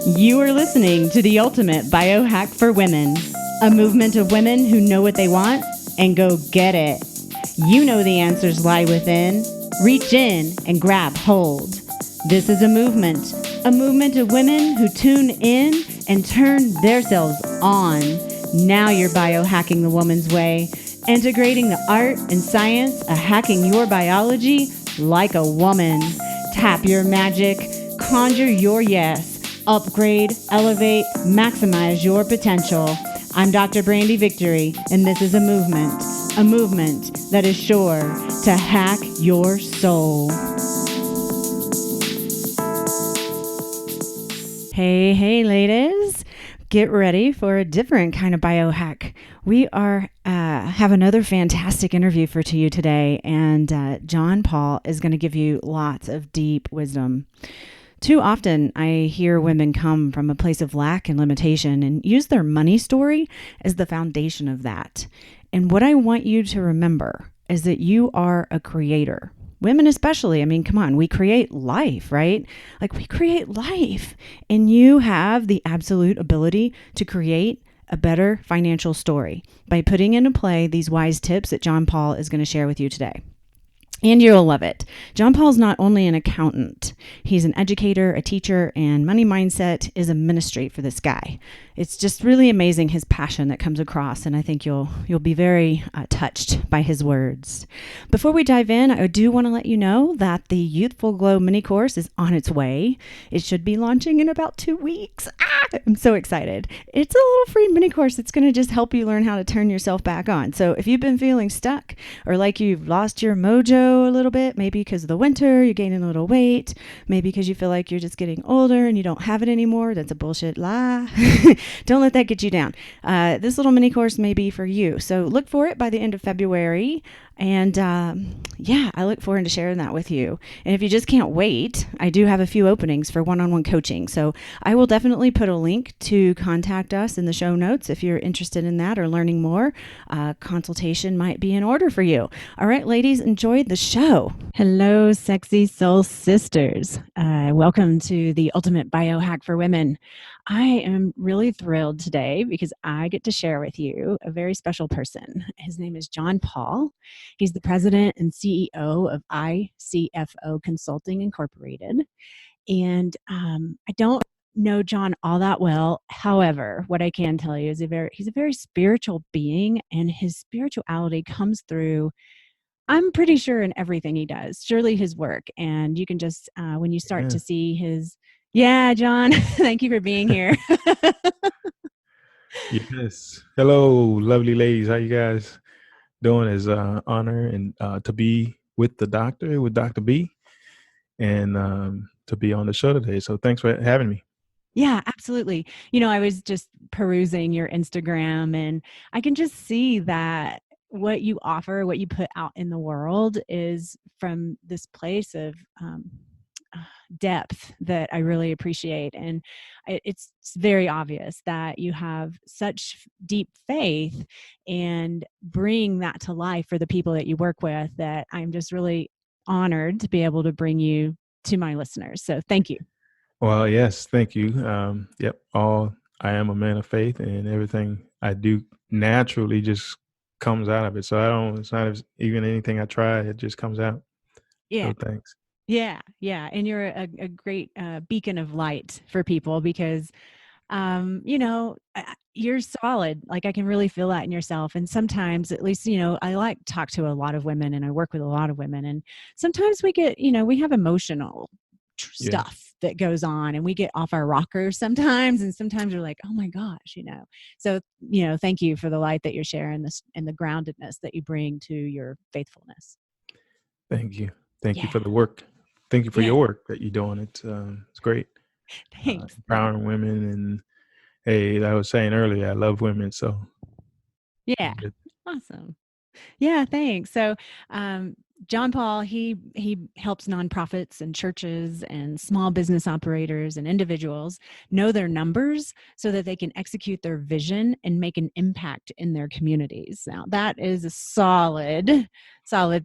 You are listening to the ultimate biohack for women, a movement of women who know what they want and go get it. You know the answers lie within. Reach in and grab hold. This is a movement of women who tune in and turn themselves on. Now you're biohacking the woman's way, integrating the art and science of hacking your biology like a woman. Tap your magic, conjure your yes, upgrade, elevate, maximize your potential. I'm Dr. Brandy Victory, and this is a movement that is sure to hack your soul. Hey, ladies. Get ready for a different kind of biohack. We have another fantastic interview for you today, and John Paul is going to give you lots of deep wisdom. Too often, I hear women come from a place of lack and limitation and use their money story as the foundation of that. And what I want you to remember is that you are a creator. Women especially, I mean, come on, we create life, right? Like we create life, and you have the absolute ability to create a better financial story by putting into play these wise tips that John Paul is going to share with you today. And you'll love it. John Paul's not only an accountant, he's an educator, a teacher, and money mindset is a ministry for this guy. It's just really amazing his passion that comes across, and I think you'll be very touched by his words. Before we dive in, I do want to let you know that the Youthful Glow mini course is on its way. It should be launching in about 2 weeks. I'm so excited. It's a little free mini course. It's going to just help you learn how to turn yourself back on. So if you've been feeling stuck or like you've lost your mojo a little bit, maybe because of the winter, you're gaining a little weight, maybe because you feel like you're just getting older and you don't have it anymore, that's a bullshit lie. Don't let that get you down. This little mini course may be for you. So look for it by the end of February. And I look forward to sharing that with you. And if you just can't wait, I do have a few openings for one-on-one coaching. So I will definitely put a link to contact us in the show notes if you're interested in that or learning more. Consultation might be in order for you. All right, ladies, enjoy the show. Hello, sexy soul sisters. Welcome to the Ultimate Biohack for Women. I am really thrilled today because I get to share with you a very special person. His name is John Paul. He's the president and CEO of ICFO Consulting Incorporated. And I don't know John all that well. However, what I can tell you is he's a very spiritual being, and his spirituality comes through, I'm pretty sure, in everything he does, surely his work. And you can just, when you start to see his, John, thank you for being here. Yes. Hello, lovely ladies. How you guys doing? It's an honor and to be with Dr. B, and to be on the show today. So thanks for having me. Yeah, absolutely. I was just perusing your Instagram, and I can just see that what you offer, what you put out in the world is from this place of depth that I really appreciate. And it's very obvious that you have such deep faith and bring that to life for the people that you work with, that I'm just really honored to be able to bring you to my listeners. So thank you. Well, yes, thank you. Yep. I am a man of faith, and everything I do naturally just comes out of it. So it's not even anything I try, it just comes out. Yeah. So thanks. Yeah. And you're a great beacon of light for people because, you're solid. Like I can really feel that in yourself. And sometimes, at least, I like to talk to a lot of women, and I work with a lot of women. And sometimes we get, we have emotional stuff that goes on, and we get off our rockers sometimes. And sometimes we're like, oh my gosh, So, thank you for the light that you're sharing this and the groundedness that you bring to your faithfulness. Thank you. Thank you for the work. Thank you for your work that you're doing. It's great. Thanks. Empowering women, and hey, I was saying earlier, I love women. So yeah, awesome. Yeah, thanks. So, John Paul, he helps nonprofits and churches and small business operators and individuals know their numbers so that they can execute their vision and make an impact in their communities. Now, that is a solid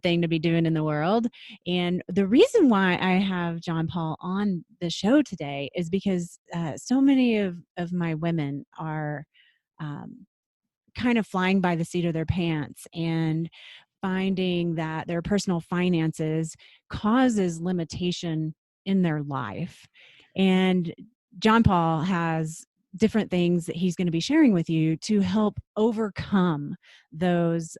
thing to be doing in the world. And the reason why I have John Paul on the show today is because so many of my women are um, kind of flying by the seat of their pants and finding that their personal finances causes limitation in their life. And John Paul has different things that he's going to be sharing with you to help overcome those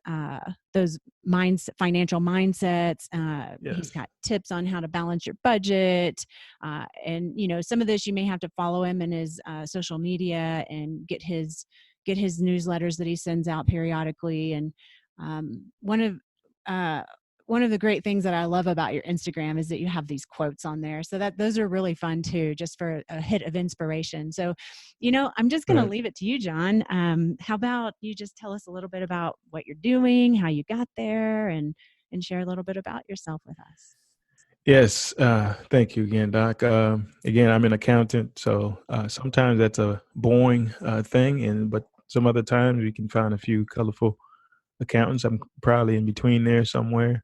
financial mindsets. He's Yes. got tips on how to balance your budget, and some of this you may have to follow him in his social media and get his newsletters that he sends out periodically. And um, one of uh, one of the great things that I love about your Instagram is that you have these quotes on there. So that those are really fun too, just for a hit of inspiration. So, I'm just going to Right. leave it to you, John. How about you just tell us a little bit about what you're doing, how you got there, and share a little bit about yourself with us. Yes. Thank you again, Doc. Again, I'm an accountant, so sometimes that's a boring thing, but some other times we can find a few colorful accountants. I'm probably in between there somewhere,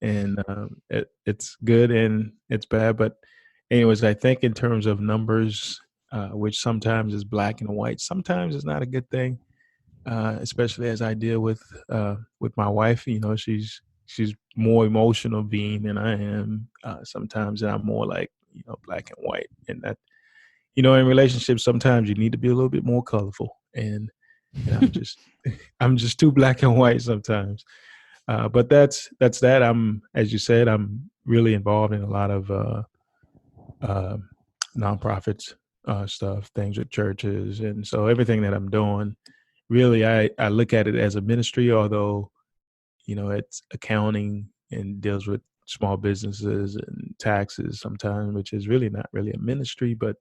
and it's good and it's bad. But anyways, I think in terms of numbers, which sometimes is black and white, sometimes it's not a good thing, especially as I deal with my wife. She's more emotional being than I am sometimes, and I'm more like black and white. And that in relationships sometimes you need to be a little bit more colorful, and I'm just I'm just too black and white sometimes. But that's that. As you said, I'm really involved in a lot of uh, nonprofits stuff, things with churches, and so everything that I'm doing, really, I look at it as a ministry, although it's accounting and deals with small businesses and taxes sometimes, which is really not really a ministry. But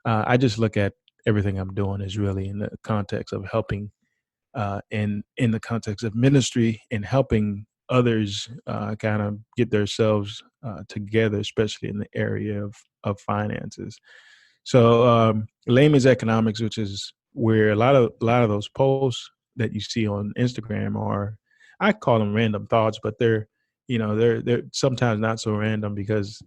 I just look at everything I'm doing is really in the context of helping, in the context of ministry and helping others kind of get themselves together, especially in the area of finances. So layman's economics, which is where a lot of those posts that you see on Instagram are, I call them random thoughts, but they're sometimes not so random because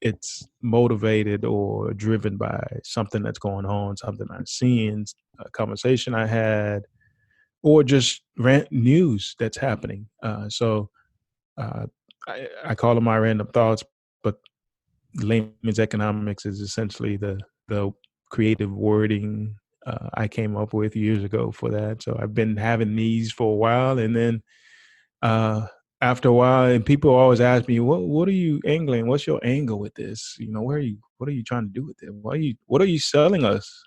it's motivated or driven by something that's going on, something I've seen, a conversation I had, or just news that's happening. So uh, I call them my random thoughts, but layman's economics is essentially the creative wording I came up with years ago for that. So I've been having these for a while, and then uh, after a while, and people always ask me, "What are you angling? What's your angle with this? Where are you? What are you trying to do with it? What are you selling us?"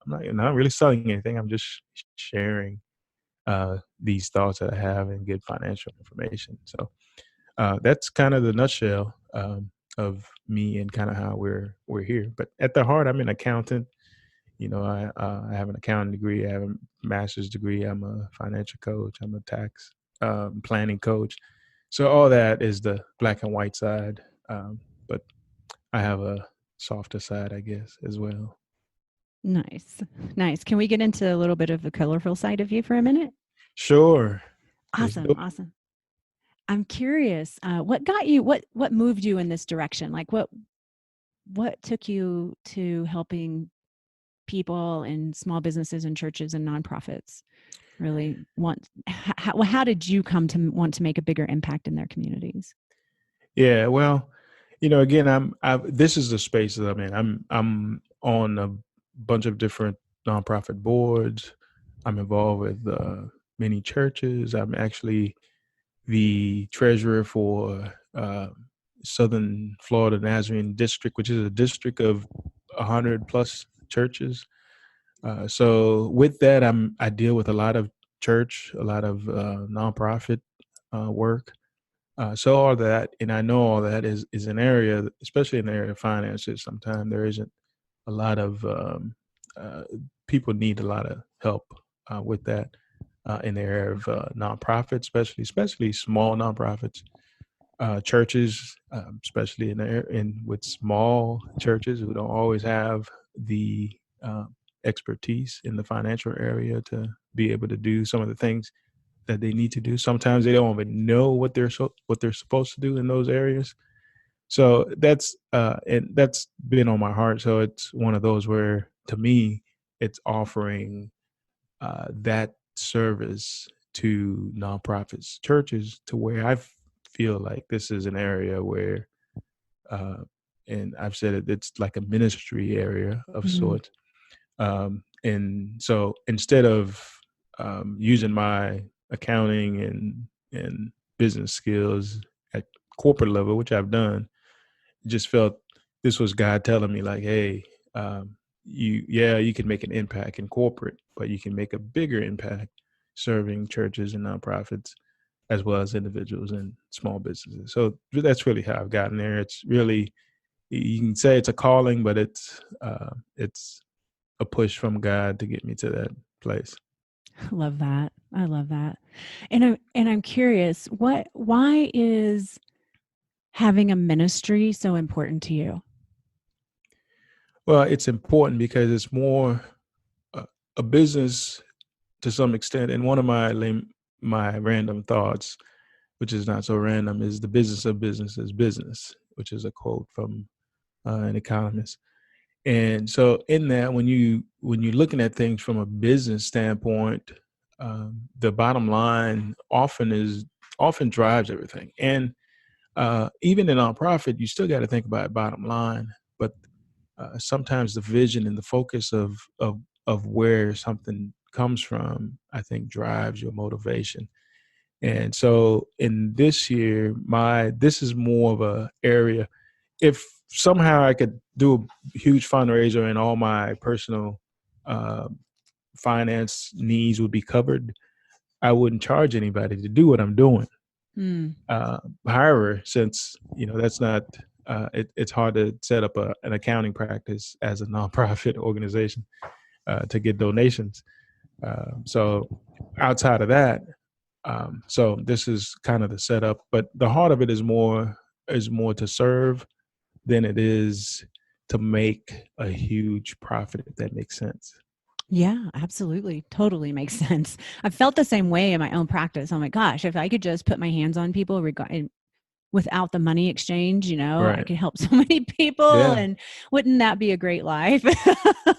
I'm not really selling anything. I'm just sharing these thoughts that I have and get financial information. So that's kind of the nutshell of me and kind of how we're here. But at the heart, I'm an accountant. I have an accounting degree. I have a master's degree. I'm a financial coach. I'm a tax planning coach. So all that is the black and white side. But I have a softer side, I guess, as well. Nice. Nice. Can we get into a little bit of the colorful side of you for a minute? Sure. Let's do Awesome. it. Awesome. I'm curious, what got you, what moved you in this direction? Like what took you to helping people in small businesses and churches and nonprofits really want, how did you come to want to make a bigger impact in their communities? Yeah. Well, again, this is the space that I'm in. I'm on a bunch of different nonprofit boards. I'm involved with many churches. I'm actually the treasurer for Southern Florida Nazarene District, which is a district of 100 plus churches. So with that, I deal with a lot of church, a lot of nonprofit work. So all that, and I know all that is an area, especially in the area of finances. Sometimes there isn't a lot of uh, people need a lot of help with that in the area of nonprofits, especially small nonprofits. churches, especially in with small churches who don't always have the uh, expertise in the financial area to be able to do some of the things that they need to do. Sometimes they don't even know what they're supposed to do in those areas. So that's been on my heart. So it's one of those where, to me, it's offering that service to nonprofits, churches, to where I feel like this is an area where, uh, and I've said it's like a ministry area of sorts. And so instead of using my accounting and business skills at corporate level, which I've done, just felt this was God telling me like, hey, you can make an impact in corporate, but you can make a bigger impact serving churches and nonprofits as well as individuals and small businesses. So that's really how I've gotten there. It's really, you can say it's a calling, but it's a push from God to get me to that place. Love that. I love that. And I'm curious, why is having a ministry so important to you? Well, it's important because it's more a business to some extent. And one of my random thoughts, which is not so random, is the business of business is business, which is a quote from an economist. And so, in that, when you're looking at things from a business standpoint, the bottom line often drives everything. And even in nonprofit, you still got to think about bottom line, but sometimes the vision and the focus of where something comes from, I think, drives your motivation. And so in this year, this is more of a area. If somehow I could do a huge fundraiser and all my personal uh, finance needs would be covered, I wouldn't charge anybody to do what I'm doing. Mm. However, since that's not, it's hard to set up an accounting practice as a nonprofit organization to get donations. So outside of that, so this is kind of the setup, but the heart of it is more to serve than it is to make a huge profit, if that makes sense. Yeah, absolutely. Totally makes sense. I felt the same way in my own practice. Oh my gosh, if I could just put my hands on people without the money exchange, I Right. could help so many people, Yeah, and wouldn't that be a great life?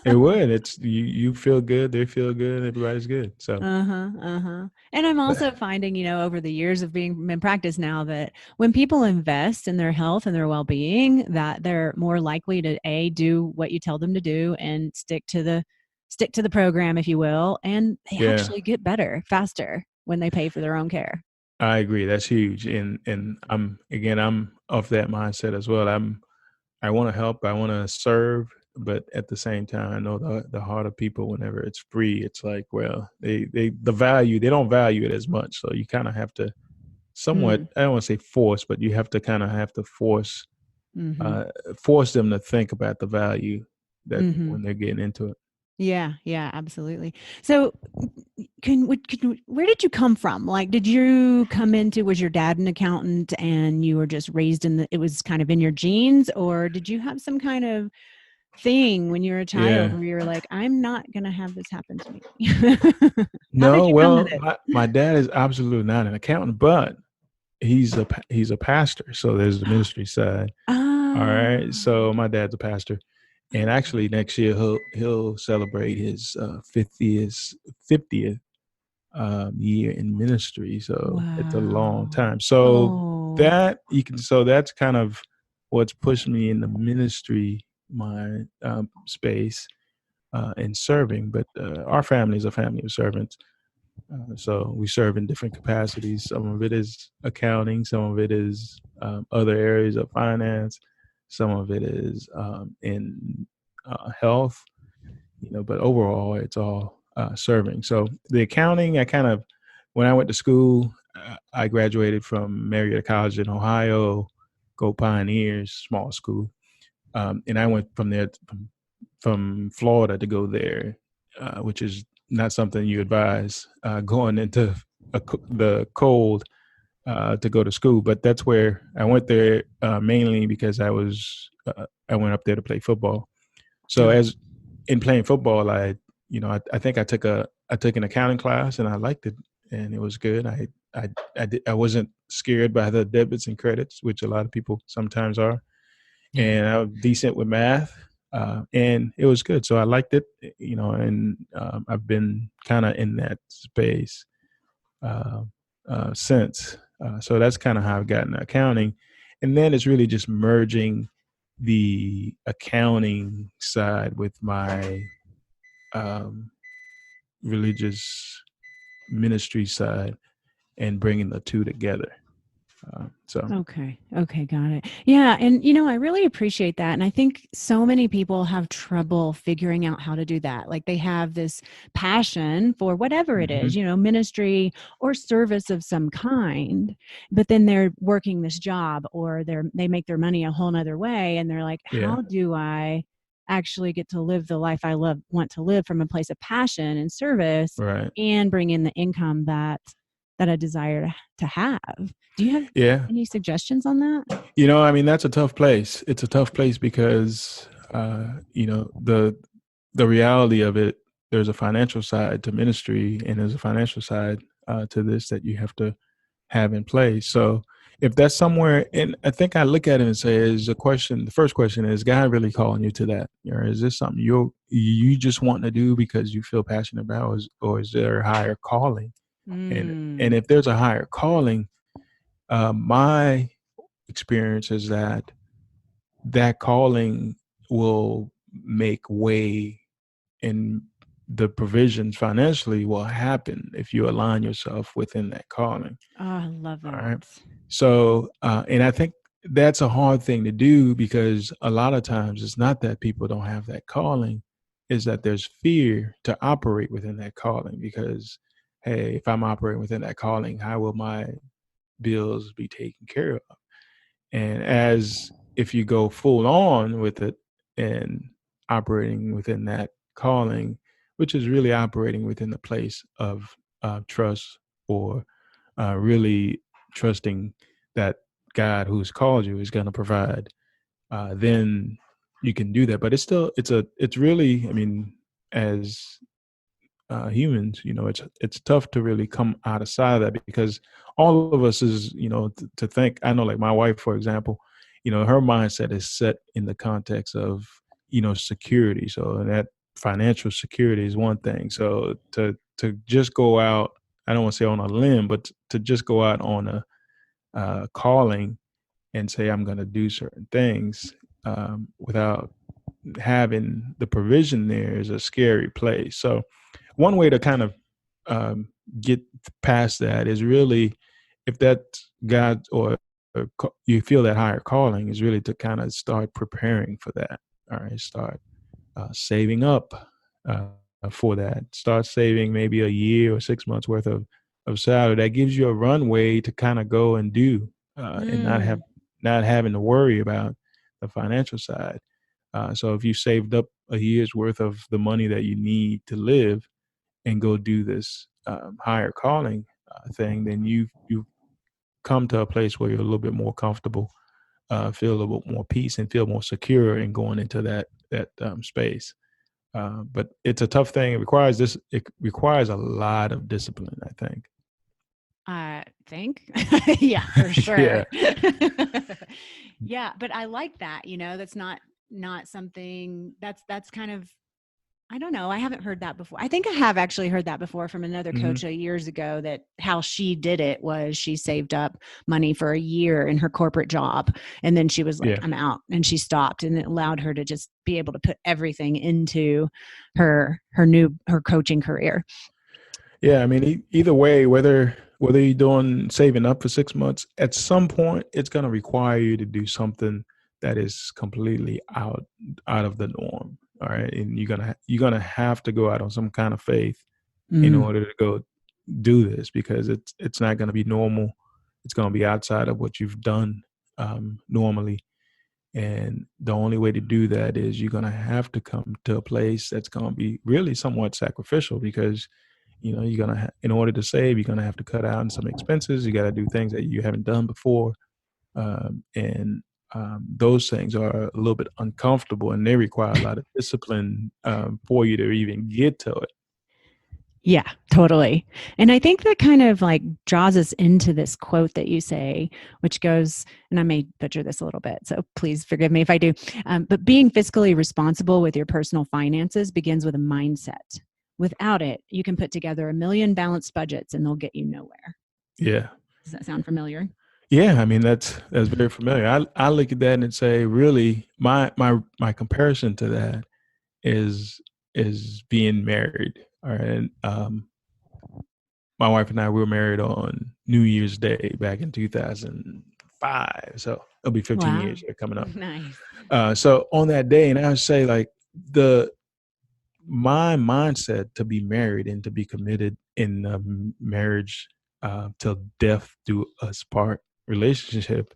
it would. It's you feel good, they feel good, everybody's good. So, Uh-huh, uh-huh. And I'm also finding, over the years of being in practice now, that when people invest in their health and their well-being, that they're more likely to do what you tell them to do and stick to the program, if you will, and they yeah, actually get better faster when they pay for their own care. I agree. That's huge. And I'm of that mindset as well. I want to help, I want to serve, but at the same time, I know the heart of people, whenever it's free, it's like, well, they don't value it as much. So you kind of have to somewhat, Mm, I don't want to say force, but you have to kind of have to mhm. uh, force them to think about the value that Mhm. when they're getting into it. Yeah, yeah, absolutely. So, where did you come from? Like, did you come into, was your dad an accountant and you were just raised it was kind of in your genes, or did you have some kind of thing when you were a child Yeah. where you were like, I'm not going to have this happen to me? How did No, you come to well, this? my dad is absolutely not an accountant, but he's a pastor. So there's the ministry side. All Ah, right. So my dad's a pastor, and actually next year he'll celebrate his 50th year in ministry. So it's a long wow. time. So Oh, that's kind of what's pushed me in the ministry, my space, in serving. But our family is a family of servants. So we serve in different capacities. Some of it is accounting, some of it is other areas of finance, some of it is in health, but overall it's all serving. So the accounting, when I went to school, I graduated from Marietta College in Ohio, Go Pioneers, small school. And I went from there, from Florida to go there, which is not something you advise going into the cold. to go to school. But that's where I went there mainly because I went up there to play football. So Oh, as in playing football, I think I took an accounting class and I liked it and it was good. I wasn't scared by the debits and credits, which a lot of people sometimes are, yeah. and I was decent with math, and it was good. So I liked it, and I've been kind of in that space uh, since. So that's kind of how I've gotten accounting, and then it's really just merging the accounting side with my um, religious ministry side and bringing the two together. So Okay. Okay. Got it. Yeah. And, I really appreciate that. And I think so many people have trouble figuring out how to do that. Like they have this passion for whatever it is, mhm. ministry or service of some kind, but then they're working this job or they make their money a whole nother way. And they're like, Yeah, how do I actually get to live the life I want to live from a place of passion and service right. and bring in the income that I desire to have? Do you have Yeah, any suggestions on that? I mean that's a tough place. It's a tough place because the reality of it. There's a financial side to ministry, and there's a financial side to this that you have to have in place. So if that's somewhere, and I think I look at it and say, is the question, the first question is, God really calling you to that? Or is this something you just want to do because you feel passionate about, or is there a higher calling? And Mm. if there's a higher calling, my experience is that that calling will make way, and the provisions financially will happen if you align yourself within that calling. Oh, I love All right. that. So, and I think that's a hard thing to do because a lot of times it's not that people don't have that calling, is that there's fear to operate within that calling because, hey, if I'm operating within that calling, how will my bills be taken care of? And as if you go full on with it and operating within that calling, which is really operating within the place of trust, or really trusting that God who's called you is going to provide, then you can do that. But it's really, I mean, as humans, it's tough to really come out of side of that because all of us is, to think. I know, like my wife, for example, her mindset is set in the context of security. So that financial security is one thing. So to just go out, I don't want to say on a limb, but to just go out on a calling and say I'm going to do certain things without having the provision there is a scary place. So one way to kind of um, get past that is really, if that God or you feel that higher calling, is really to kind of start preparing for that. All right, start saving up for that. Start saving maybe a year or 6 months worth of salary. That gives you a runway to kind of go and do, and Mm. not having to worry about the financial side. So if you saved up a year's worth of the money that you need to live and go do this higher calling thing, then you come to a place where you're a little bit more comfortable, feel a little bit more peace, and feel more secure in going into that space. But it's a tough thing. It requires a lot of discipline, I think. I think. Yeah, for sure. Yeah. Yeah, but I like that, that's not something that's kind of, I don't know. I haven't heard that before. I think I have actually heard that before from another Hmm. coach years ago, that how she did it was she saved up money for a year in her corporate job. And then she was like, Yeah. I'm out. And she stopped, and it allowed her to just be able to put everything into her coaching career. Yeah, I mean, either way, whether you're doing saving up for 6 months, at some point, it's going to require you to do something that is completely out of the norm. All right, and you're gonna have to go out on some kind of faith in Mm. order to go do this because it's not going to be normal. It's going to be outside of what you've done normally, and the only way to do that is you're going to have to come to a place that's going to be really somewhat sacrificial because you're gonna in order to save, you're gonna have to cut out on some expenses. You got to do things that you haven't done before, and those things are a little bit uncomfortable, and they require a lot of discipline for you to even get to it. Yeah, totally. And I think that kind of like draws us into this quote that you say, which goes, and I may butcher this a little bit, so please forgive me if I do. But being fiscally responsible with your personal finances begins with a mindset. Without it, you can put together a million balanced budgets and they'll get you nowhere. Yeah. Does that sound familiar? Yeah, I mean that's very familiar. I look at that and say, really, my comparison to that is being married. All right, and my wife and I, we were married on New Year's Day back in 2005. So it'll be 15 Wow. years here coming up. Nice. So on that day, and I would say like my mindset to be married and to be committed in a marriage till death do us part relationship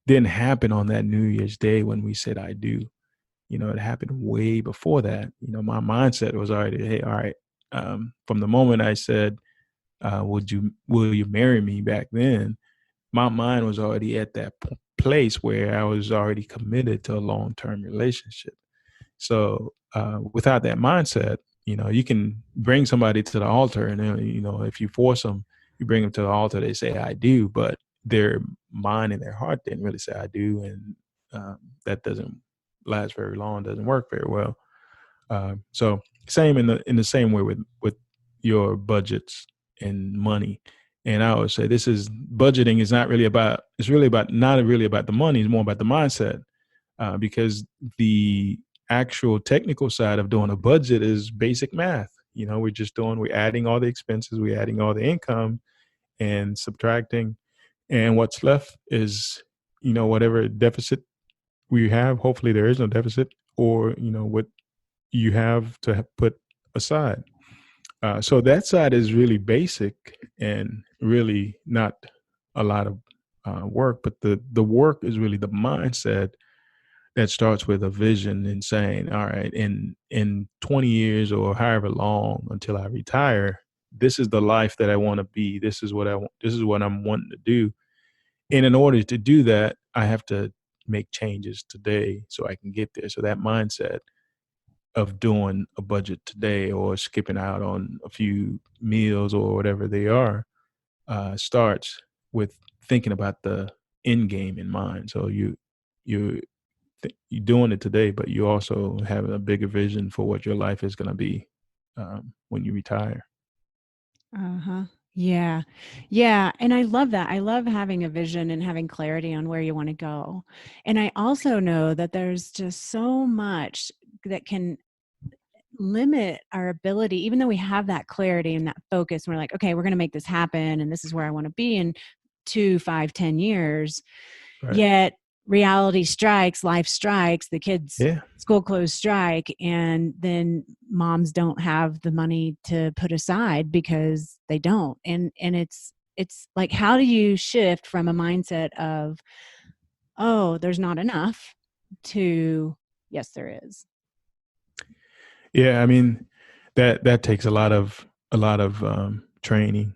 didn't happen on that New Year's Day when we said I do. It happened way before that. My mindset was already, hey, all right. From the moment I said, will you marry me back then, my mind was already at that place where I was already committed to a long-term relationship. So without that mindset, you can bring somebody to the altar, and if you force them, you bring them to the altar, they say I do, but their mind and their heart didn't really say I do, and that doesn't last very long, doesn't work very well. So same in the same way with your budgets and money. And I always say this is budgeting is not really about, it's really about, not really about the money, it's more about the mindset. Because the actual technical side of doing a budget is basic math. We're adding all the expenses, we're adding all the income and subtracting. And what's left is, whatever deficit we have, hopefully there is no deficit, or, what you have to put aside. So that side is really basic and really not a lot of work, but the work is really the mindset that starts with a vision and saying, all right, in 20 years or however long until I retire, this is the life that I want to be. This is what I want. This is what I'm wanting to do. And in order to do that, I have to make changes today so I can get there. So that mindset of doing a budget today or skipping out on a few meals or whatever they are starts with thinking about the end game in mind. So you you're doing it today, but you also have a bigger vision for what your life is going to be when you retire. Uh-huh. Yeah. Yeah. And I love that. I love having a vision and having clarity on where you want to go. And I also know that there's just so much that can limit our ability, even though we have that clarity and that focus. And we're like, okay, we're going to make this happen. And this is where I want to be in 2, 5, 10 years. Right. Yet reality strikes, life strikes, the kids' Yeah. school clothes strike, and then moms don't have the money to put aside because they don't. And it's like, how do you shift from a mindset of, oh, there's not enough, to yes, there is. Yeah. I mean, that takes a lot of training.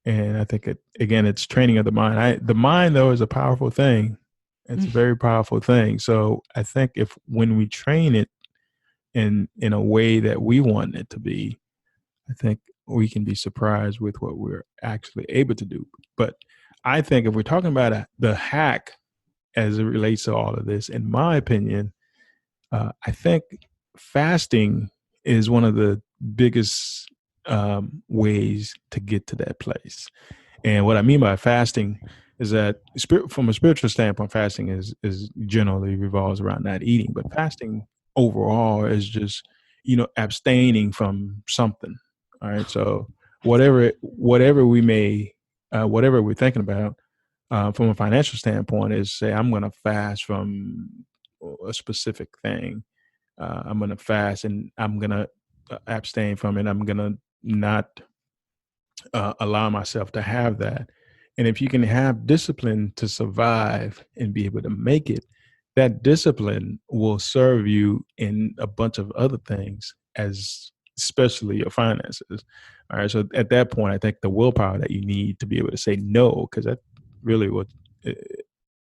And I think it's training of the mind. The mind though is a powerful thing. It's a very powerful thing. So I think if when we train it in a way that we want it to be, I think we can be surprised with what we're actually able to do. But I think if we're talking about the hack as it relates to all of this, in my opinion, I think fasting is one of the biggest ways to get to that place. And what I mean by fasting is that from a spiritual standpoint, fasting is generally revolves around not eating, but fasting overall is just, abstaining from something. All right. So whatever we may, whatever we're thinking about, from a financial standpoint is say, I'm going to fast from a specific thing. I'm going to fast and I'm going to abstain from it. I'm going to not allow myself to have that. And if you can have discipline to survive and be able to make it, that discipline will serve you in a bunch of other things as especially your finances. All right. So at that point, I think the willpower that you need to be able to say no, because that really what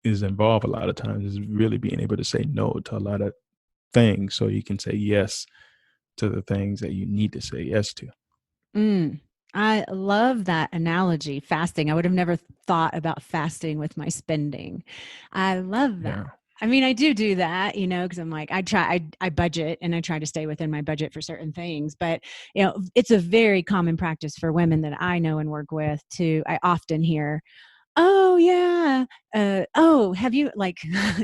is involved a lot of times is really being able to say no to a lot of things so you can say yes to the things that you need to say yes to. Mm. I love that analogy, fasting. I would have never thought about fasting with my spending. I love that. Yeah. I mean, I do that, because I'm like, I budget and I try to stay within my budget for certain things. But, it's a very common practice for women that I know and work with I often hear, oh yeah. Have you like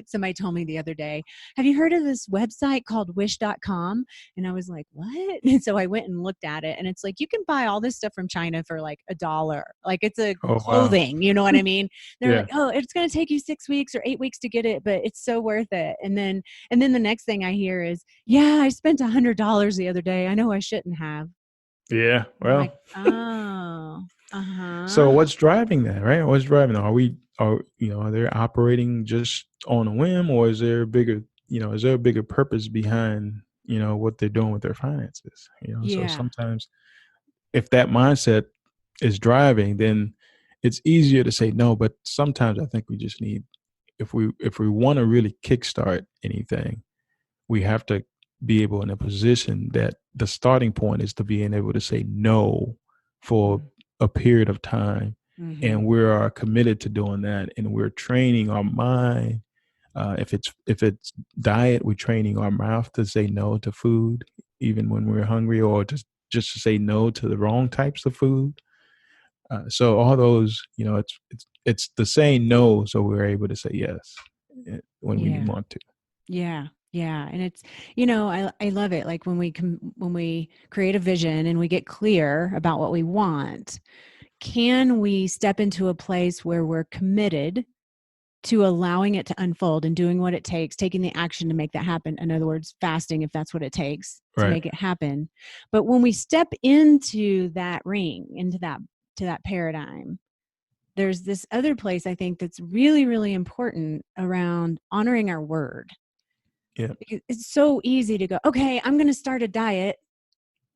somebody told me the other day, have you heard of this website called wish.com? And I was like, what? And so I went and looked at it, and it's like you can buy all this stuff from China for like $1. Like it's a Oh, wow. clothing, you know what I mean? They're Yeah. like, oh, it's gonna take you 6 weeks or 8 weeks to get it, but it's so worth it. And then the next thing I hear is, yeah, I spent $100 the other day. I know I shouldn't have. Yeah. I'm like, Well, oh, so uh-huh. what's driving that, right? What's driving that? Are they operating just on a whim, or is there a bigger purpose behind, what they're doing with their finances? So Yeah. sometimes if that mindset is driving, then it's easier to say no. But sometimes I think we just need, if we want to really kickstart anything, we have to be able in a position that the starting point is to being able to say no for a period of time. Mm-hmm. And we are committed to doing that. And we're training our mind. If it's diet, we're training our mouth to say no to food, even when we're hungry, or just to say no to the wrong types of food. So all those, it's the saying no, so we're able to say yes when we Yeah. want to. Yeah. Yeah. And it's, I love it. Like when we create a vision and we get clear about what we want, can we step into a place where we're committed to allowing it to unfold and doing what it takes, taking the action to make that happen? In other words, fasting, if that's what it takes to Right. make it happen. But when we step into that ring, to that paradigm, there's this other place I think that's really, really important around honoring our word. Yeah. It's so easy to go, okay, I'm going to start a diet,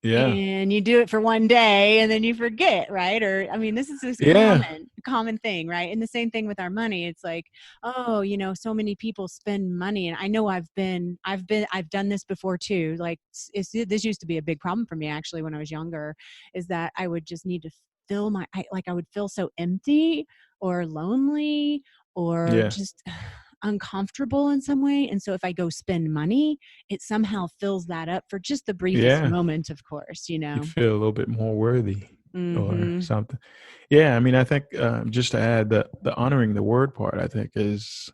Yeah. and you do it for one day and then you forget, right? Or, I mean, this is this Yeah. common thing, right? And the same thing with our money. It's like, oh, so many people spend money, and I know I've done this before too. Like this used to be a big problem for me actually when I was younger, is that I would just need to I would feel so empty or lonely or Yeah. just uncomfortable in some way. And so if I go spend money, it somehow fills that up for just the briefest Yeah. moment, of course, You feel a little bit more worthy or Mm-hmm. something. Yeah. I mean, I think just to add the honoring the word part, I think is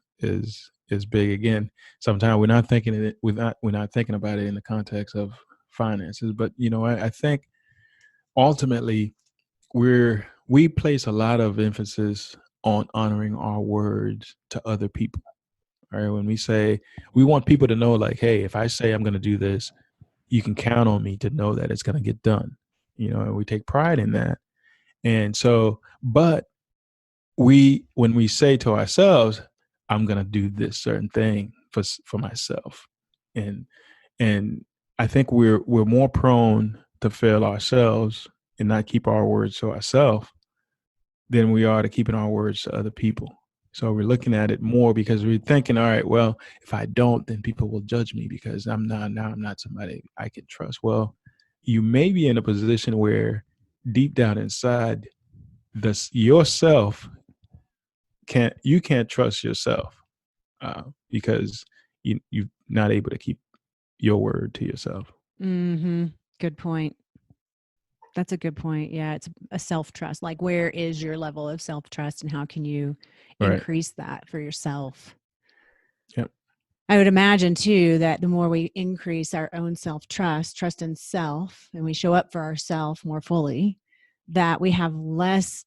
big. Again, sometimes we're not thinking about it in the context of finances, but I think ultimately we place a lot of emphasis on honoring our words to other people. Right? When we say, we want people to know, like, hey, if I say I'm going to do this, you can count on me to know that it's going to get done. And we take pride in that. And so, but when we say to ourselves, I'm going to do this certain thing for myself, and and I think we're more prone to fail ourselves and not keep our words to ourselves than we are to keeping our words to other people. So we're looking at it more because we're thinking, all right, well, if I don't, then people will judge me because I'm not somebody I can trust. Well, you may be in a position where deep down inside, yourself can't trust yourself because you're not able to keep your word to yourself. Mm-hmm. Good point. That's a good point. Yeah, it's a self-trust. Like, where is your level of self-trust and how can you Right. increase that for yourself? Yep. I would imagine too that the more we increase our own trust in self, and we show up for ourselves more fully, that we have less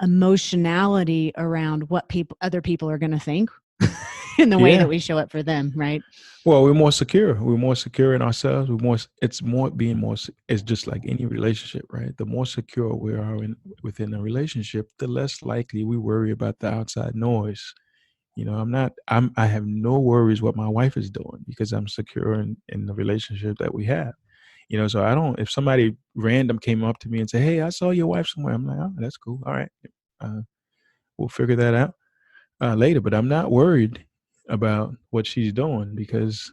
emotionality around what other people are going to think in the way Yeah. that we show up for them, right? Well, we're more secure. We're more secure in ourselves. It's more being more. It's just like any relationship, right? The more secure we are within a relationship, the less likely we worry about the outside noise. I have no worries what my wife is doing because I'm secure in the relationship that we have. So I don't, if somebody random came up to me and said, "Hey, I saw your wife somewhere," I'm like, "Oh, that's cool. All right. Uh, we'll figure that out later." But I'm not worried about what she's doing because,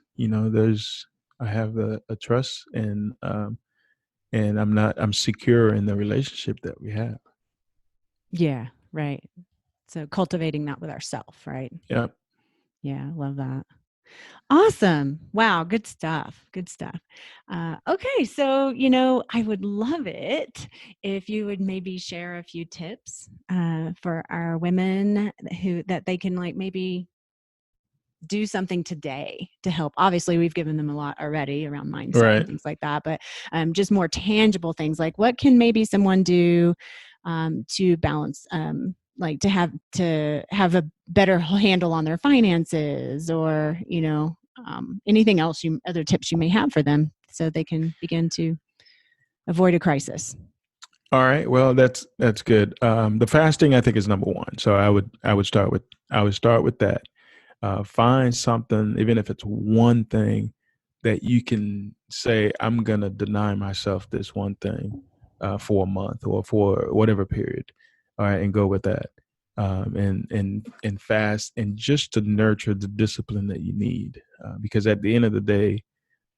I have a trust, and I'm secure in the relationship that we have. Yeah, right. So cultivating that with ourselves, right? Yeah. Yeah, love that. Awesome. Wow, good stuff. Good stuff. Okay, so I would love it if you would maybe share a few tips for our women that they can like maybe do something today to help. Obviously, we've given them a lot already around mindset and Right. things like that, but just more tangible things like what can maybe someone do to balance, like to have a better handle on their finances, or anything else, other tips you may have for them so they can begin to avoid a crisis. All right. Well, that's good. The fasting, I think, is number one. So I would start with that. Find something, even if it's one thing that you can say, "I'm gonna deny myself this one thing for a month or for whatever period." All right, and go with that. And fast, and just to nurture the discipline that you need, because at the end of the day,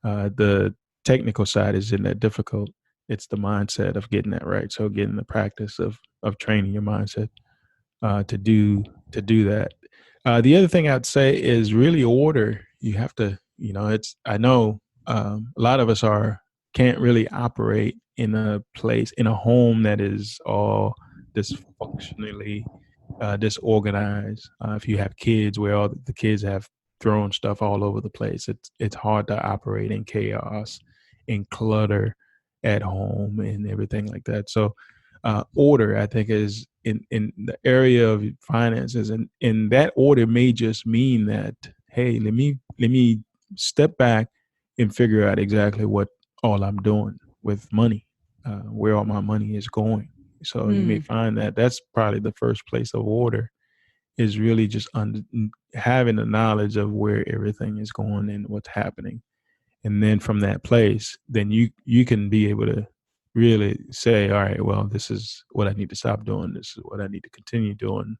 the technical side isn't that difficult. It's the mindset of getting that right. So getting the practice of training your mindset to do that. The other thing I'd say is really order. You have to, it's, I know a lot of us can't really operate in a home that is all dysfunctionally disorganized. If you have kids where all the kids have thrown stuff all over the place, it's hard to operate in chaos, in clutter at home, and everything like that. So, order, I think, is in the area of finances, and in that order may just mean that, hey, let me step back and figure out exactly what all I'm doing with money, where all my money is going. So you may find that that's probably the first place of order, is really just having the knowledge of where everything is going and what's happening. And then from that place, then you can be able to really say, all right, well, this is what I need to stop doing. This is what I need to continue doing,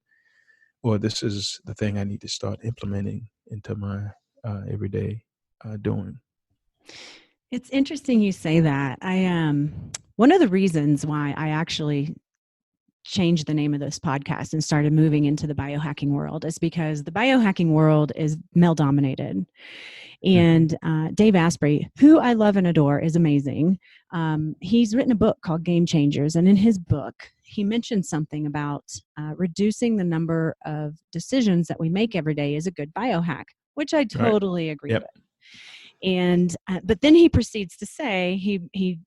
or this is the thing I need to start implementing into my everyday doing. It's interesting you say that. One of the reasons why I actually changed the name of this podcast and started moving into the biohacking world is because the biohacking world is male dominated. And Dave Asprey, who I love and adore, is amazing. He's written a book called Game Changers. And in his book, he mentioned something about reducing the number of decisions that we make every day is a good biohack, which I Right. totally agree Yep. with. And but then he proceeds to say he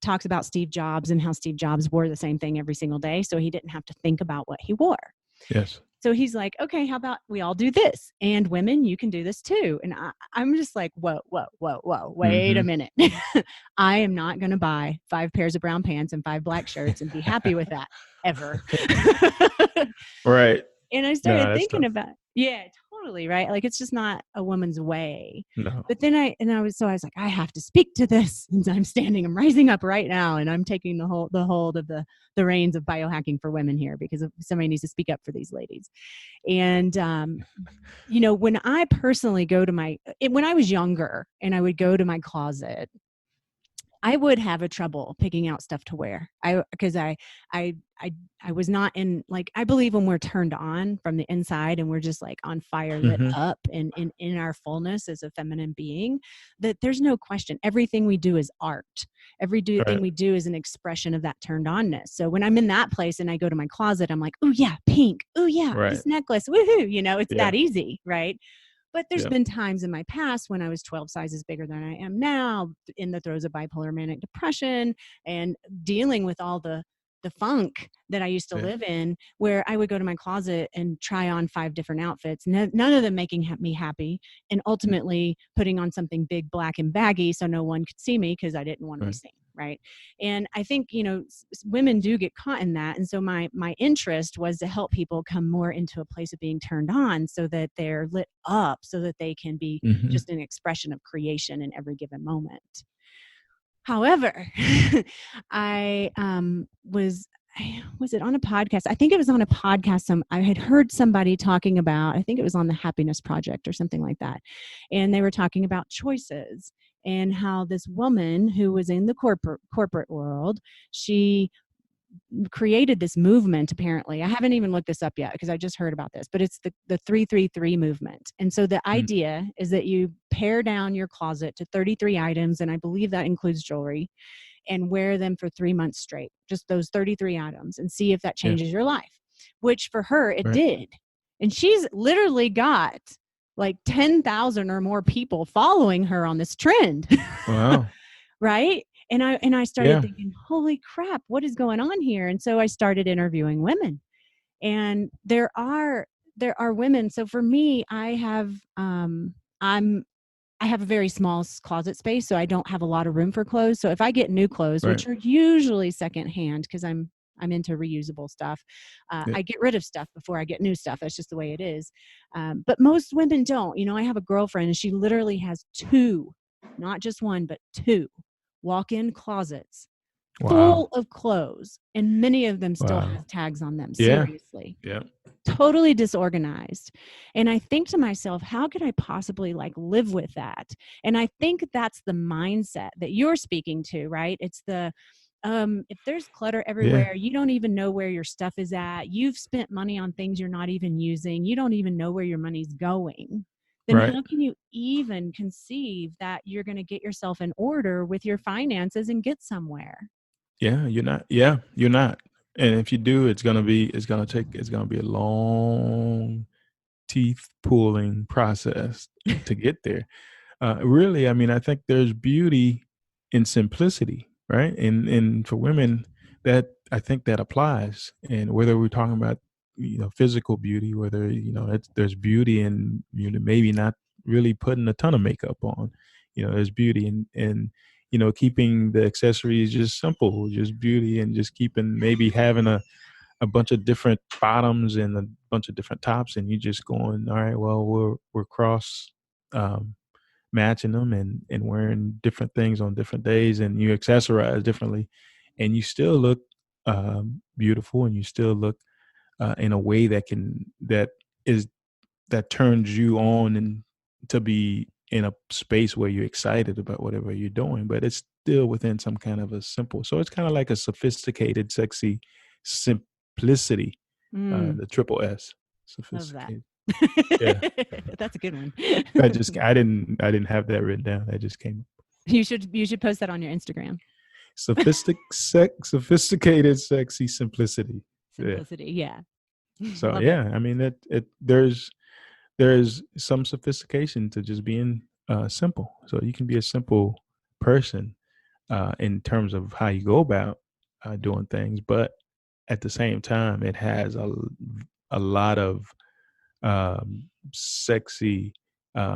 talks about Steve Jobs and how Steve Jobs wore the same thing every single day, so he didn't have to think about what he wore. Yes. So he's like, okay, how about we all do this? And women, you can do this too. And I'm just like, whoa, wait a minute. I am not going to buy 5 pairs of brown pants and 5 black shirts and be happy with that ever. Right. And I No, started that's thinking tough. about, yeah, totally, right? Like it's just not a woman's way. No. But then I was like, I have to speak to this. And I'm rising up right now, and I'm taking the hold of the reins of biohacking for women here, because somebody needs to speak up for these ladies. And when I personally when I was younger and I would go to my closet, I would have a trouble picking out stuff to wear. Because I was not in, like, I believe when we're turned on from the inside and we're just like on fire, lit up and in our fullness as a feminine being, that there's no question. Everything we do is art. Everything we do is an expression of that turned onness. So when I'm in that place and I go to my closet, I'm like, oh yeah, pink. Oh yeah, this necklace. Woohoo. It's that easy. Right. But there's been times in my past when I was 12 sizes bigger than I am now, in the throes of bipolar manic depression and dealing with all the funk that I used to live in, where I would go to my closet and try on 5 different outfits, none of them making me happy, and ultimately putting on something big, black, and baggy so no one could see me because I didn't want to be seen. Right. And I think, women do get caught in that. And so my interest was to help people come more into a place of being turned on so that they're lit up, so that they can be just an expression of creation in every given moment. However, I was it on a podcast? I think it was on a podcast. I had heard somebody talking about, I think it was on the Happiness Project or something like that. And they were talking about choices and how this woman who was in the corporate world, she created this movement. Apparently, I haven't even looked this up yet because I just heard about this, but it's the 333 movement. And so the Mm, idea is that you pare down your closet to 33 items, and I believe that includes jewelry, and wear them for 3 months straight, just those 33 items, and see if that yeah. changes your life, which for her it Right. did. And she's literally got like 10,000 or more people following her on this trend. Wow. Right? And I started Yeah. thinking, holy crap, what is going on here? And so I started interviewing women. And there are women. So for me, I'm I have a very small closet space, so I don't have a lot of room for clothes. So if I get new clothes, Right. which are usually secondhand because I'm into reusable stuff, Yeah. I get rid of stuff before I get new stuff. That's just the way it is. But most women don't. I have a girlfriend, and she literally has two, not just one, but two walk-in closets Wow. full of clothes, and many of them still Wow. have tags on them. Yeah. Seriously, Yeah. totally disorganized. And I think to myself, how could I possibly like live with that? And I think that's the mindset that you're speaking to, right? It's the if there's clutter Yeah. everywhere, you don't even know where your stuff is at. You've spent money on things you're not even using. You don't even know where your money's going. Then Right. how can you even conceive that you're going to get yourself in order with your finances and get somewhere? Yeah. You're not. Yeah. You're not. And if you do, it's gonna be a long teeth pulling process to get there. Really, I mean, I think there's beauty in simplicity, right? And for women, that I think that applies. And whether we're talking about physical beauty, whether there's beauty in maybe not really putting a ton of makeup on, there's beauty in keeping the accessories just simple, just beauty, and just keeping maybe having a bunch of different bottoms and a bunch of different tops, and you just going, all right, well, we're cross um, matching them and wearing different things on different days, and you accessorize differently, and you still look beautiful, and you still look in a way is that turns you on and to be in a space where you're excited about whatever you're doing, but it's still within some kind of a simple. So it's kind of like a sophisticated, sexy simplicity. Mm, The triple S, love that. sophisticated. Yeah, That's a good one. I didn't have that written down. That just came. You should post that on your Instagram. Sophisticated, sexy simplicity. Yeah. Simplicity. Yeah. So Love it. yeah, I mean there's some sophistication to just being simple. So you can be a simple person in terms of how you go about doing things, but at the same time, it has a lot of sexy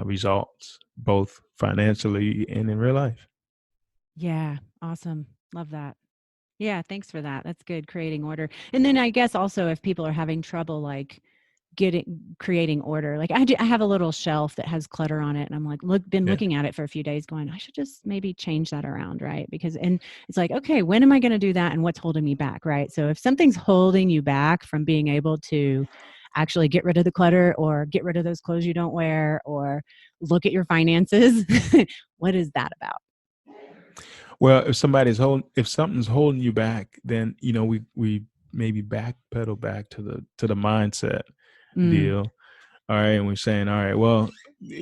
results, both financially and in real life. Yeah. Awesome. Love that. Yeah. Thanks for that. That's good. Creating order. And then I guess also if people are having trouble like creating order, like I have a little shelf that has clutter on it, and I'm like been Yeah. looking at it for a few days going, I should just maybe change that around, right? Because and it's like, okay, when am I going to do that, and what's holding me back, right? So if something's holding you back from being able to actually get rid of the clutter or get rid of those clothes you don't wear or look at your finances, what is that about? Well, if something's holding you back, then we maybe backpedal back to the mindset Mm, deal. All right, and we're saying, all right, well,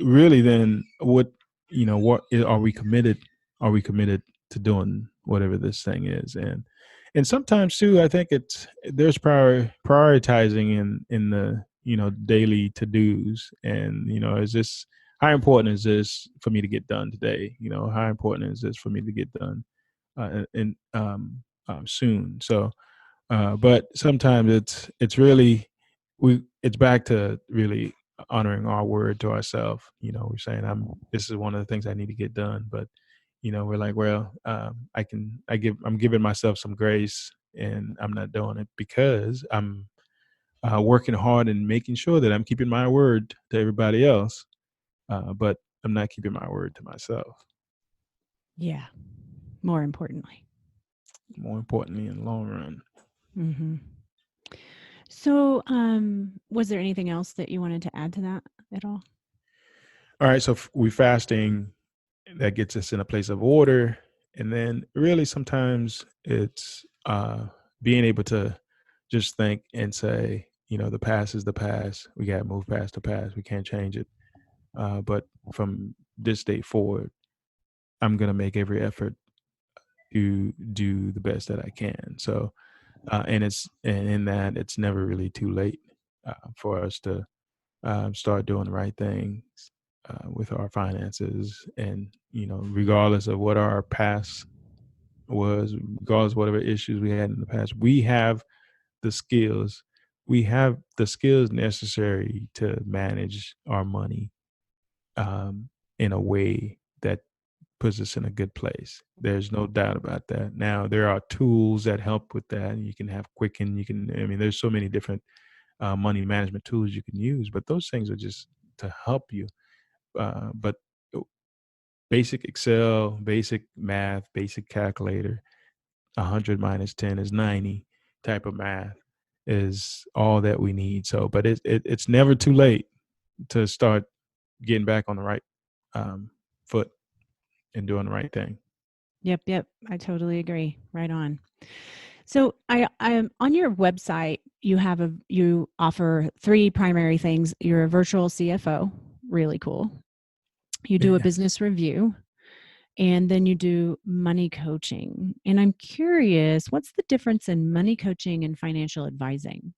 really, then are we committed? Are we committed to doing whatever this thing is? And sometimes too, I think there's prioritizing in the daily to dos, and is this how important is this for me to get done today? How important is this for me to get done in soon? So but sometimes it's really it's back to really honoring our word to ourselves. We're saying this is one of the things I need to get done, but we're like, well, I'm giving myself some grace, and I'm not doing it because I'm working hard and making sure that I'm keeping my word to everybody else, but I'm not keeping my word to myself. yeah. more importantly. More importantly, in the long run. Mm-hmm. So, was there anything else that you wanted to add to that at all? All right, so we fasting, that gets us in a place of order, and then really sometimes it's being able to just think and say, the past is the past. We got to move past the past. We can't change it. But from this day forward, I'm gonna make every effort to do the best that I can. So, and in that, it's never really too late for us to start doing the right things with our finances, and regardless of what our past was, regardless of whatever issues we had in the past, the skills we have the skills necessary to manage our money in a way that puts us in a good place. There's no doubt about that. Now, there are tools that help with that. You can have Quicken. There's so many different money management tools you can use, but those things are just to help you. But basic Excel, basic math, basic calculator, 100 minus 10 is 90 type of math is all that we need. So, but it's never too late to start getting back on the right foot and doing the right thing. Yep. I totally agree. Right on. So I'm on your website. You offer three primary things. You're a virtual CFO, really cool. You do a Yes. business review, and then you do money coaching. And I'm curious, what's the difference in money coaching and financial advising?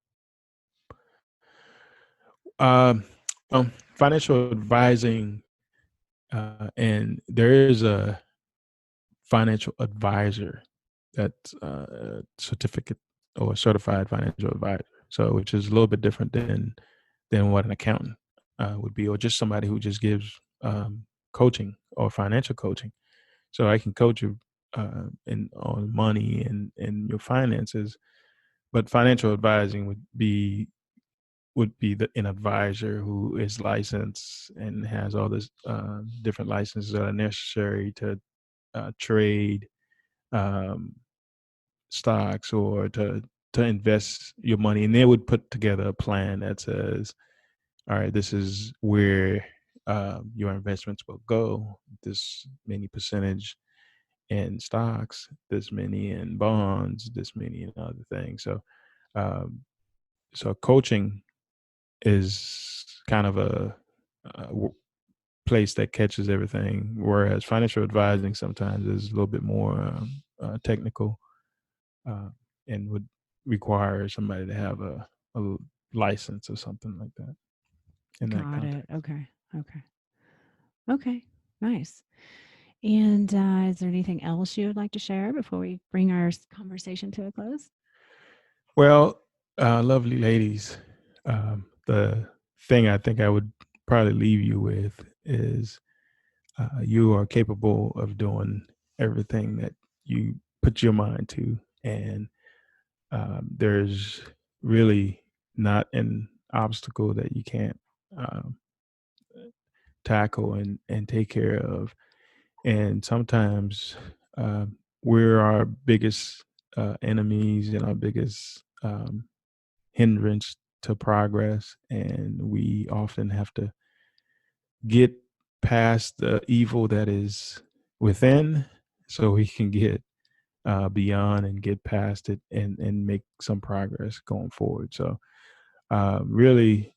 Um, Financial advising, and there is a financial advisor that's a certificate or certified financial advisor. So, which is a little bit different than what an accountant would be, or just somebody who just gives coaching or financial coaching. So I can coach you on money and your finances, but financial advising would be an advisor who is licensed and has all this different licenses that are necessary to trade um, stocks or to invest your money, and they would put together a plan that says, all right, this is where your investments will go, this many percentage in stocks, this many in bonds, this many in other things. So um, so coaching is kind of a place that catches everything, whereas financial advising sometimes is a little bit more technical uh, and would require somebody to have a license or something like that in that Got it. context. Okay. Nice. And is there anything else you would like to share before we bring our conversation to a close? Well, lovely ladies, the thing I think I would probably leave you with is you are capable of doing everything that you put your mind to, and there's really not an obstacle that you can't um, tackle and take care of. And sometimes we're our biggest enemies and our biggest hindrance to progress, and we often have to get past the evil that is within so we can get beyond and get past it and make some progress going forward. So really,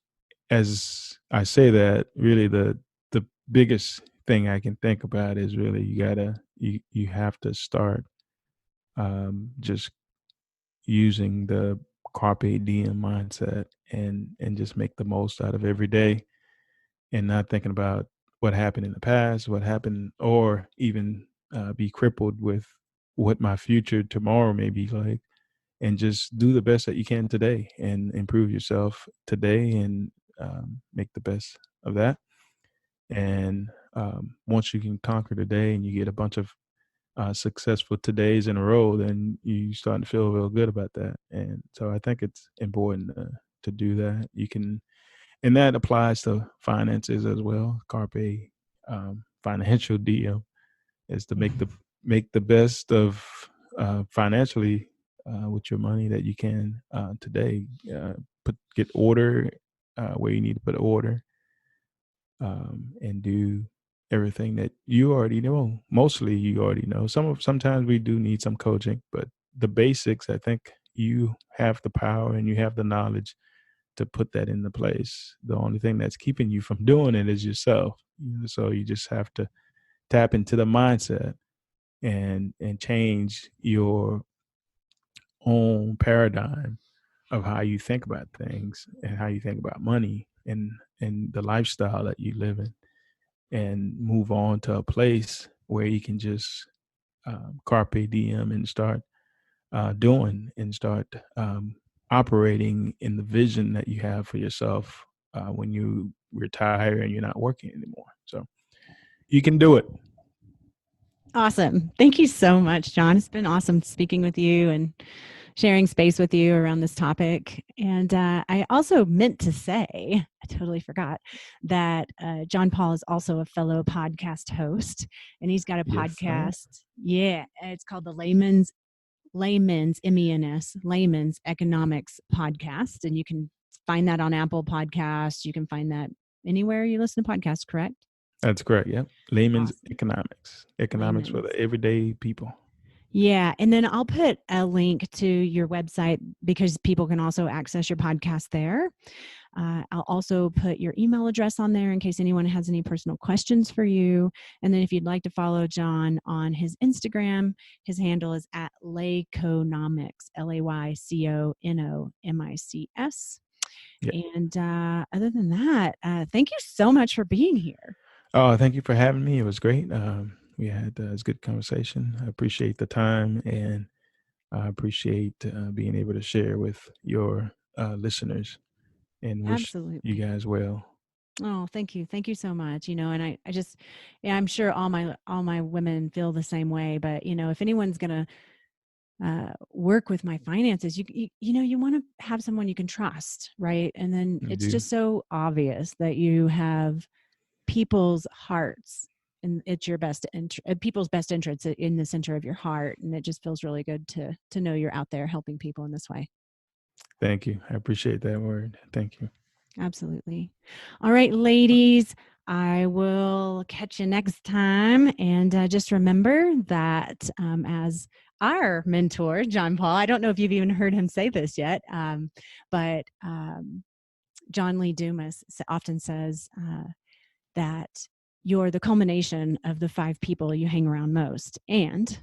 as I say that, really the biggest thing I can think about is really you have to start just using the carpe diem mindset and just make the most out of every day, and not thinking about what happened in the past, what happened, or even be crippled with what my future tomorrow may be like, and just do the best that you can today and improve yourself today and make the best of that. And once you can conquer today and you get a bunch of successful todays in a row, then you start to feel real good about that. And so I think it's important to do that. You can, and that applies to finances as well. Carpe financial diem is to make the make the best of financially with your money that you can today. Get order where you need to put order, and do everything that you already know. Mostly you already know. Sometimes we do need some coaching, but the basics, I think you have the power and you have the knowledge to put that into place. The only thing that's keeping you from doing it is yourself. So you just have to tap into the mindset and change your own paradigm of how you think about things and how you think about money and the lifestyle that you live in, and move on to a place where you can just carpe diem and start doing and start operating in the vision that you have for yourself when you retire and you're not working anymore. So you can do it. Awesome. Thank you so much, John. It's been awesome speaking with you and sharing space with you around this topic. And I also meant to say, I totally forgot, that John Paul is also a fellow podcast host, and he's got a podcast. Yeah, it's called the Layman's MENS, Layman's Economics Podcast. And you can find that on Apple Podcasts. You can find that anywhere you listen to podcasts, correct? That's correct. Yep. Layman's Economics for the everyday people. Yeah. And then I'll put a link to your website because people can also access your podcast there. I'll also put your email address on there in case anyone has any personal questions for you. And then if you'd like to follow John on his Instagram, his handle is at Layconomics, LAYCONOMICS. Yep. And other than that, thank you so much for being here. Oh, thank you for having me. It was great. We had a good conversation. I appreciate the time, and I appreciate being able to share with your listeners, and wish you guys well. Oh, thank you. Thank you so much. And I just, I'm sure all my women feel the same way, but if anyone's going to work with my finances, you want to have someone you can trust, right? And then it's just so obvious that you have people's hearts, and it's your people's best interests in the center of your heart. And it just feels really good to know you're out there helping people in this way. Thank you. I appreciate that word. Thank you. Absolutely. All right, ladies, I will catch you next time. And just remember that as our mentor, John Paul, I don't know if you've even heard him say this yet, but John Lee Dumas often says that you're the culmination of the 5 people you hang around most. And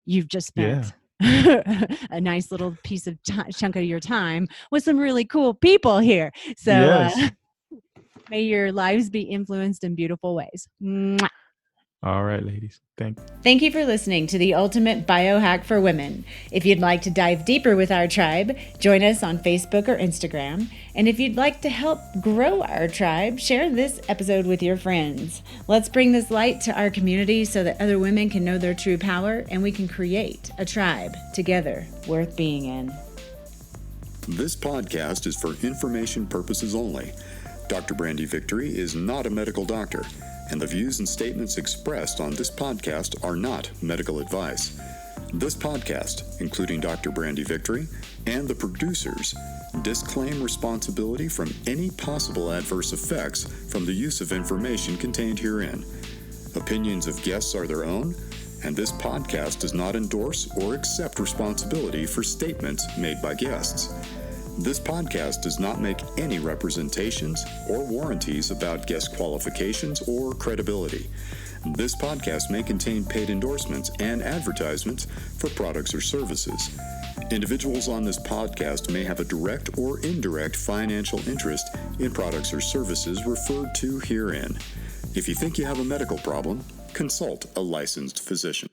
you've just spent a nice little piece of chunk of your time with some really cool people here. So may your lives be influenced in beautiful ways. Mwah. All right, ladies. Thank you for listening to the Ultimate Biohack for Women. If you'd like to dive deeper with our tribe, join us on Facebook or Instagram. And if you'd like to help grow our tribe, share this episode with your friends. Let's bring this light to our community so that other women can know their true power and we can create a tribe together worth being in. This podcast is for information purposes only. Dr. Brandy Victory is not a medical doctor, and the views and statements expressed on this podcast are not medical advice. This podcast, including Dr. Brandy Victory and the producers, disclaim responsibility from any possible adverse effects from the use of information contained herein. Opinions of guests are their own, and this podcast does not endorse or accept responsibility for statements made by guests. This podcast does not make any representations or warranties about guest qualifications or credibility. This podcast may contain paid endorsements and advertisements for products or services. Individuals on this podcast may have a direct or indirect financial interest in products or services referred to herein. If you think you have a medical problem, consult a licensed physician.